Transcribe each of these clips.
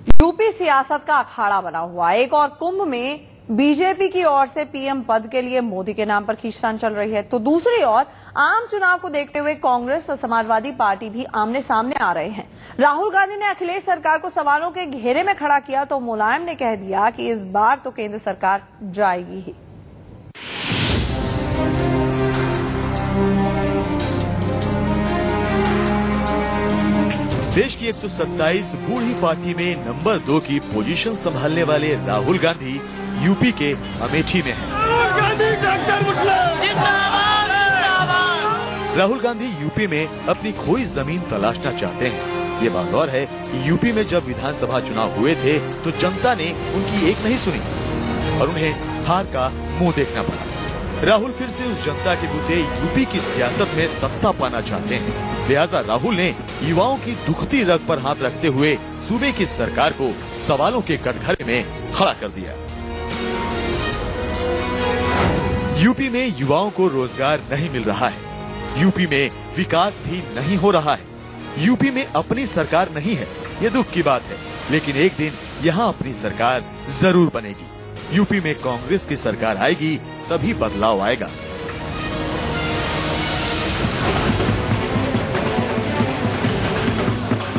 UP सियासत का अखाड़ा बना हुआ। एक और कुंभ में बीजेपी की ओर से पीएम पद के लिए मोदी के नाम पर खींचतान चल रही है, तो दूसरी ओर आम चुनाव को देखते हुए कांग्रेस और समाजवादी पार्टी भी आमने सामने आ रहे हैं। राहुल गांधी ने अखिलेश सरकार को सवालों के घेरे में खड़ा किया तो मुलायम ने कह दिया कि इस बार तो केंद्र सरकार जाएगी ही। देश की 127 बूढ़ी पार्टी में नंबर 2 की पोजीशन संभालने वाले राहुल गांधी यूपी के अमेठी में हैं। राहुल गांधी यूपी में अपनी खोई जमीन तलाशना चाहते हैं। ये बात और है कि यूपी में जब विधानसभा चुनाव हुए थे तो जनता ने उनकी एक नहीं सुनी और उन्हें हार का मुंह देखना पड़ा। राहुल फिर से उस जनता के बूते यूपी की सियासत में सत्ता पाना चाहते हैं। लिहाजा राहुल ने युवाओं की दुखती रग पर हाथ रखते हुए सूबे की सरकार को सवालों के कटघरे में खड़ा कर दिया। यूपी में युवाओं को रोजगार नहीं मिल रहा है, यूपी में विकास भी नहीं हो रहा है, यूपी में अपनी सरकार नहीं है। ये दुख की बात है, लेकिन एक दिन यहाँ अपनी सरकार जरूर बनेगी। यूपी में कांग्रेस की सरकार आएगी तभी बदलाव आएगा।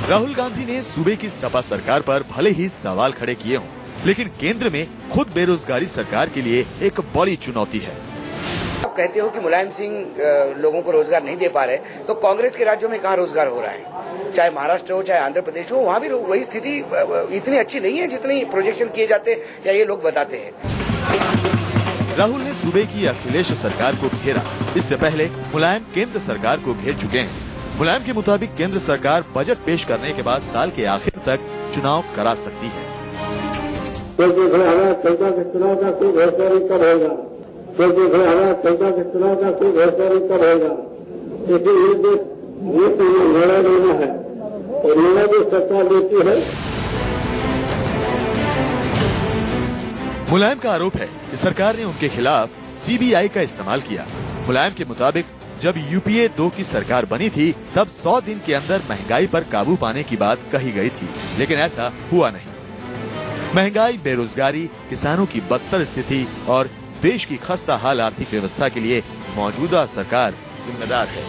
राहुल गांधी ने सूबे की सपा सरकार पर भले ही सवाल खड़े किए हों, लेकिन केंद्र में खुद बेरोजगारी सरकार के लिए एक बड़ी चुनौती है। आप कहते हो कि मुलायम सिंह लोगों को रोजगार नहीं दे पा रहे, तो कांग्रेस के राज्यों में कहाँ रोजगार हो रहा है? चाहे महाराष्ट्र हो चाहे आंध्र प्रदेश हो, वहाँ भी वही स्थिति इतनी अच्छी नहीं है जितनी प्रोजेक्शन किए जाते या ये लोग बताते हैं। राहुल ने सूबे की अखिलेश सरकार को घेरा। इससे पहले मुलायम केंद्र सरकार को घेर चुके हैं। मुलायम के मुताबिक केंद्र सरकार बजट पेश करने के बाद साल के आखिर तक चुनाव करा सकती है। जनता के चुनाव का कोई भरोसा नहीं कब होगा, जनता के चुनाव का कोई भरोसा नहीं कब होगा। लेकिन ये निर्णय लेना है और निर्णय जो सरकार लेती है। मुलायम का आरोप है कि सरकार ने उनके खिलाफ सीबीआई का इस्तेमाल किया। मुलायम के मुताबिक जब यूपीए 2 की सरकार बनी थी तब 100 दिन के अंदर महंगाई पर काबू पाने की बात कही गई थी, लेकिन ऐसा हुआ नहीं। महंगाई, बेरोजगारी, किसानों की बदतर स्थिति और देश की खस्ता हाल आर्थिक व्यवस्था के लिए मौजूदा सरकार जिम्मेदार है।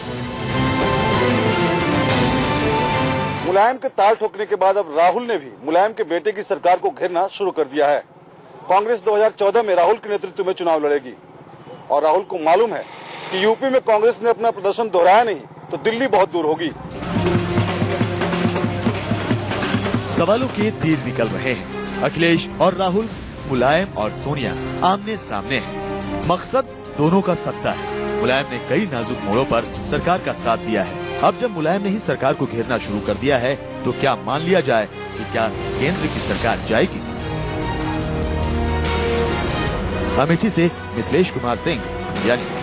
मुलायम के ताल ठोकने के बाद अब राहुल ने भी मुलायम के बेटे की सरकार को घेरना शुरू कर दिया है। कांग्रेस 2014 में राहुल के नेतृत्व में चुनाव लड़ेगी और राहुल को मालूम है कि यूपी में कांग्रेस ने अपना प्रदर्शन दोहराया नहीं तो दिल्ली बहुत दूर होगी। सवालों के तीर निकल रहे हैं। अखिलेश और राहुल, मुलायम और सोनिया आमने सामने हैं। मकसद दोनों का सत्ता है। मुलायम ने कई नाजुक मोड़ों पर सरकार का साथ दिया है। अब जब मुलायम ने ही सरकार को घेरना शुरू कर दिया है तो क्या मान लिया जाए कि क्या केंद्र की सरकार जाएगी? अमेठी से मिथिलेश कुमार सिंह, यानी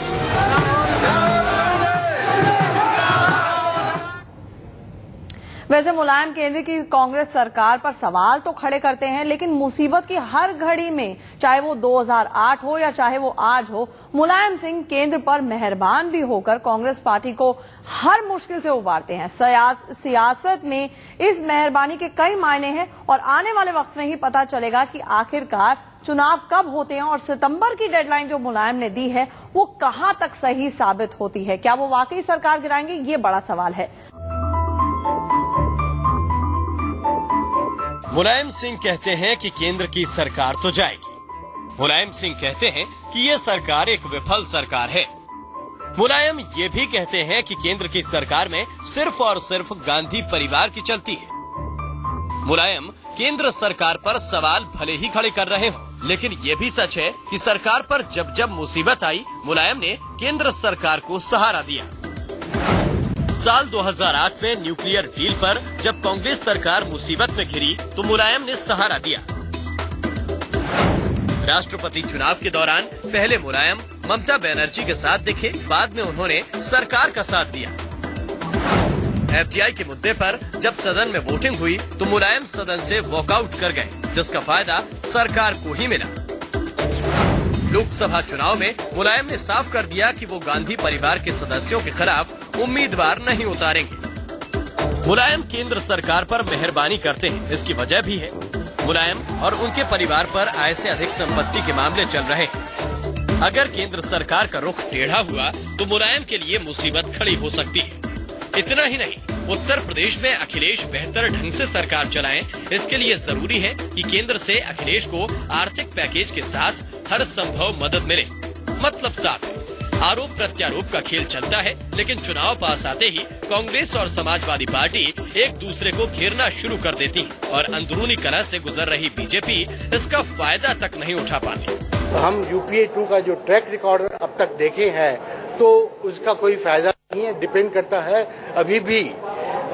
वैसे मुलायम केंद्र की कांग्रेस सरकार पर सवाल तो खड़े करते हैं, लेकिन मुसीबत की हर घड़ी में, चाहे वो 2008 हो या चाहे वो आज हो, मुलायम सिंह केंद्र पर मेहरबान भी होकर कांग्रेस पार्टी को हर मुश्किल से उबारते हैं। सियासत में इस मेहरबानी के कई मायने हैं और आने वाले वक्त में ही पता चलेगा कि आखिरकार चुनाव कब होते हैं और सितंबर की डेडलाइन जो मुलायम ने दी है वो कहां तक सही साबित होती है। क्या वो वाकई सरकार गिराएंगे, ये बड़ा सवाल है। मुलायम सिंह कहते हैं कि केंद्र की सरकार तो जाएगी। मुलायम सिंह कहते हैं कि ये सरकार एक विफल सरकार है। मुलायम ये भी कहते हैं कि केंद्र की सरकार में सिर्फ और सिर्फ गांधी परिवार की चलती है। मुलायम केंद्र सरकार पर सवाल भले ही खड़े कर रहे हो, लेकिन ये भी सच है कि सरकार पर जब जब मुसीबत आई, मुलायम ने केंद्र सरकार को सहारा दिया। साल 2008 में न्यूक्लियर डील पर जब कांग्रेस सरकार मुसीबत में घिरी तो मुलायम ने सहारा दिया। राष्ट्रपति चुनाव के दौरान पहले मुलायम ममता बनर्जी के साथ दिखे, बाद में उन्होंने सरकार का साथ दिया। एफडीआई के मुद्दे पर जब सदन में वोटिंग हुई तो मुलायम सदन से वॉकआउट कर गए, जिसका फायदा सरकार को ही मिला। लोकसभा चुनाव में मुलायम ने साफ कर दिया कि वो गांधी परिवार के सदस्यों के खिलाफ उम्मीदवार नहीं उतारेंगे। मुलायम केंद्र सरकार पर मेहरबानी करते हैं, इसकी वजह भी है। मुलायम और उनके परिवार पर आय से अधिक संपत्ति के मामले चल रहे हैं। अगर केंद्र सरकार का रुख टेढ़ा हुआ तो मुलायम के लिए मुसीबत खड़ी हो सकती है। इतना ही नहीं, उत्तर प्रदेश में अखिलेश बेहतर ढंग से सरकार चलाएं, इसके लिए जरूरी है कि केंद्र से अखिलेश को आर्थिक पैकेज के साथ हर संभव मदद मिले। मतलब साफ है, आरोप प्रत्यारोप का खेल चलता है, लेकिन चुनाव पास आते ही कांग्रेस और समाजवादी पार्टी एक दूसरे को घेरना शुरू कर देती है और अंदरूनी कलह से गुजर रही बीजेपी इसका फायदा तक नहीं उठा पाती। हम यूपीए 2 का जो ट्रैक रिकॉर्ड अब तक देखे हैं तो उसका कोई फायदा नहीं है। डिपेंड करता है अभी भी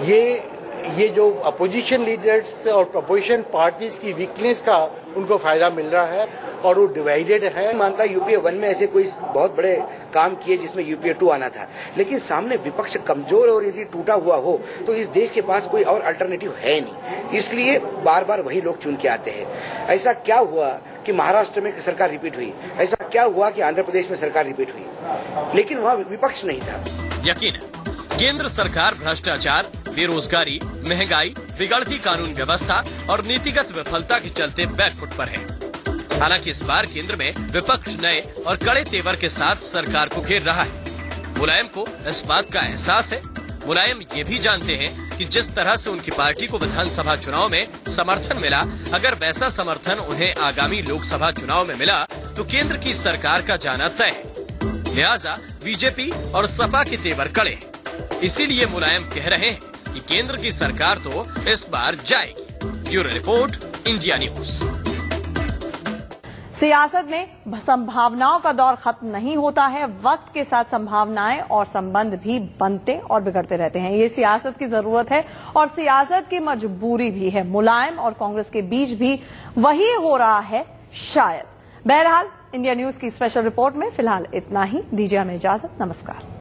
ये जो अपोजिशन लीडर्स और अपोजिशन पार्टीज की वीकनेस का उनको फायदा मिल रहा है और वो डिवाइडेड है। मानता यूपीए 1 में ऐसे कोई बहुत बड़े काम किए जिसमें यूपीए 2 आना था, लेकिन सामने विपक्ष कमजोर और यदि टूटा हुआ हो तो इस देश के पास कोई और अल्टरनेटिव है नहीं, इसलिए बार बार वही लोग चुन के आते हैं। ऐसा क्या हुआ कि महाराष्ट्र में सरकार रिपीट हुई, ऐसा क्या हुआ कि आंध्र प्रदेश में सरकार रिपीट हुई, लेकिन वहाँ विपक्ष नहीं था। यकीन केंद्र सरकार भ्रष्टाचार, बेरोजगारी, महंगाई, बिगड़ती कानून व्यवस्था और नीतिगत विफलता के चलते बैकफुट पर है। हालांकि इस बार केंद्र में विपक्ष नए और कड़े तेवर के साथ सरकार को घेर रहा है। मुलायम को इस बात का एहसास है। मुलायम ये भी जानते हैं कि जिस तरह से उनकी पार्टी को विधानसभा चुनाव में समर्थन मिला, अगर वैसा समर्थन उन्हें आगामी लोकसभा चुनाव में मिला तो केंद्र की सरकार का जाना तय है। लिहाजा बीजेपी और सपा के तेवर कड़े हैं। इसीलिए मुलायम कह रहे हैं कि केंद्र की सरकार तो इस बार जाएगी। Bureau report, India news. सियासत में संभावनाओं का दौर खत्म नहीं होता है। वक्त के साथ संभावनाएं और संबंध भी बनते और बिगड़ते रहते हैं। ये सियासत की जरूरत है और सियासत की मजबूरी भी है। मुलायम और कांग्रेस के बीच भी वही हो रहा है शायद। बहरहाल, इंडिया न्यूज की स्पेशल रिपोर्ट में फिलहाल इतना ही। दीजिए हमें इजाजत। नमस्कार।